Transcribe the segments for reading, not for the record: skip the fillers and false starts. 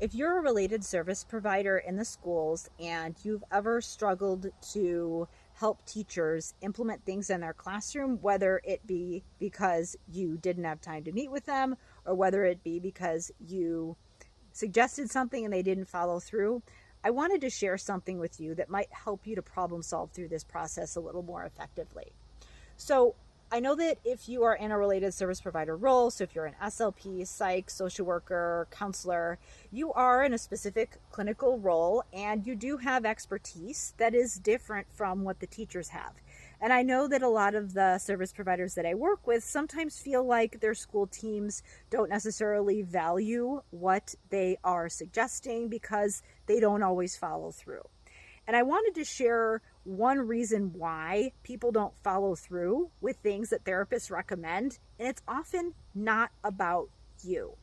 if you're a related service provider in the schools and you've ever struggled to help teachers implement things in their classroom, whether it be because you didn't have time to meet with them or whether it be because you suggested something and they didn't follow through, I wanted to share something with you that might help you to problem solve through this process a little more effectively. So I know that if you are in a related service provider role, so if you're an SLP, psych, social worker, counselor, you are in a specific clinical role and you do have expertise that is different from what the teachers have. And I know that a lot of the service providers that I work with sometimes feel like their school teams don't necessarily value what they are suggesting because they don't always follow through. And I wanted to share one reason why people don't follow through with things that therapists recommend, and it's often not about you.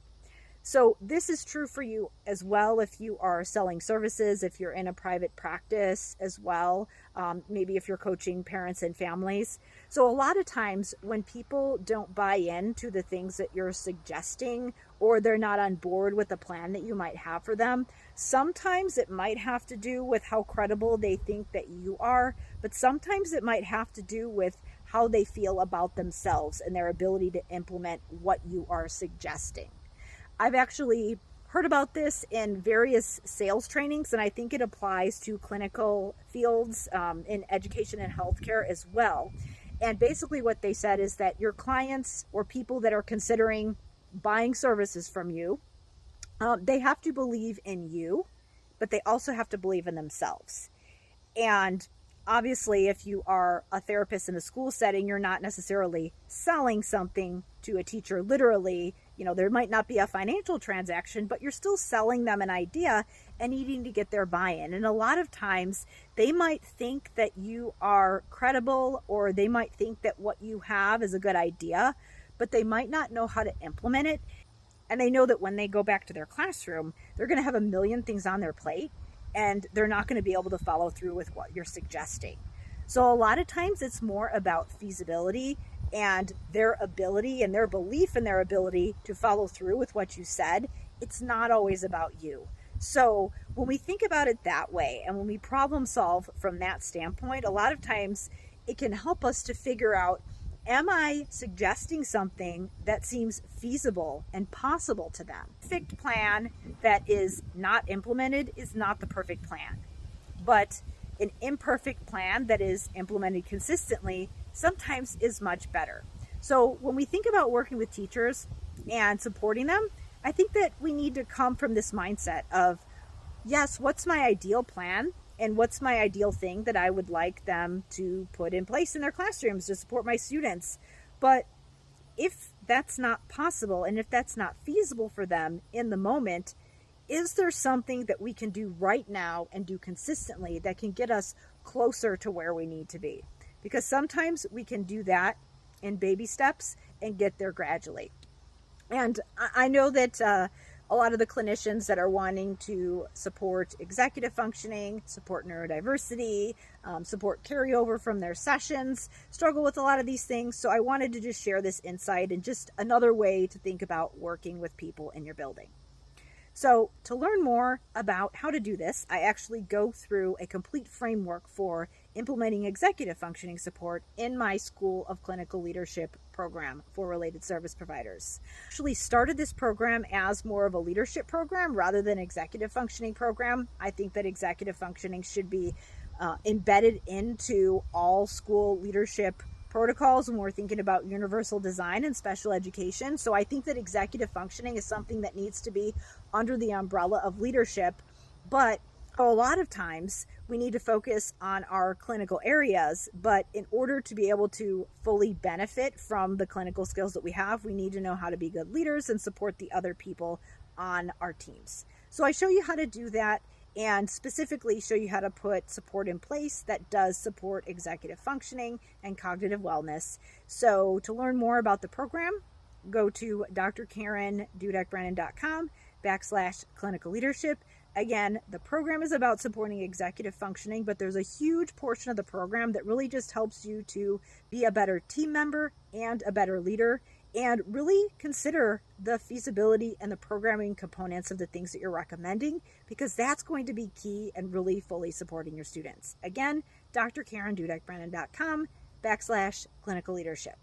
So this is true for you as well if you are selling services, if you're in a private practice as well, maybe if you're coaching parents and families. So a lot of times when people don't buy into the things that you're suggesting or they're not on board with the plan that you might have for them, sometimes it might have to do with how credible they think that you are, but sometimes it might have to do with how they feel about themselves and their ability to implement what you are suggesting. I've actually heard about this in various sales trainings, and I think it applies to clinical fields in education and healthcare as well. And basically what they said is that your clients or people that are considering buying services from you, they have to believe in you, but they also have to believe in themselves. And obviously, if you are a therapist in a school setting, you're not necessarily selling something to a teacher literally. You know, there might not be a financial transaction, but you're still selling them an idea and needing to get their buy-in. And a lot of times they might think that you are credible or they might think that what you have is a good idea, but they might not know how to implement it. And they know that when they go back to their classroom, they're going to have a million things on their plate and they're not going to be able to follow through with what you're suggesting. So a lot of times it's more about feasibility and their ability and their belief in their ability to follow through with what you said. It's not always about you. So when we think about it that way and when we problem solve from that standpoint, a lot of times it can help us to figure out, am I suggesting something that seems feasible and possible to them? Perfect plan that is not implemented is not the perfect plan, but an imperfect plan that is implemented consistently sometimes is much better. So when we think about working with teachers and supporting them, I think that we need to come from this mindset of, yes, what's my ideal plan? And what's my ideal thing that I would like them to put in place in their classrooms to support my students? But if that's not possible and if that's not feasible for them in the moment, is there something that we can do right now and do consistently that can get us closer to where we need to be? Because sometimes we can do that in baby steps and get there gradually. And I know that a lot of the clinicians that are wanting to support executive functioning, support neurodiversity, support carryover from their sessions, struggle with a lot of these things. So I wanted to just share this insight and just another way to think about working with people in your building. So to learn more about how to do this, I actually go through a complete framework for implementing executive functioning support in my School of Clinical Leadership program for related service providers. I actually started this program as more of a leadership program rather than executive functioning program. I think that executive functioning should be embedded into all school leadership protocols when we're thinking about universal design and special education. So I think that executive functioning is something that needs to be under the umbrella of leadership. But a lot of times we need to focus on our clinical areas, but in order to be able to fully benefit from the clinical skills that we have, we need to know how to be good leaders and support the other people on our teams. So I show you how to do that and specifically show you how to put support in place that does support executive functioning and cognitive wellness. So to learn more about the program, go to drkarendudek-brannan.com/clinical leadership. Again, the program is about supporting executive functioning, but there's a huge portion of the program that really just helps you to be a better team member and a better leader and really consider the feasibility and the programming components of the things that you're recommending, because that's going to be key and really fully supporting your students. Again, drkarendudek-brannan.com/clinical leadership.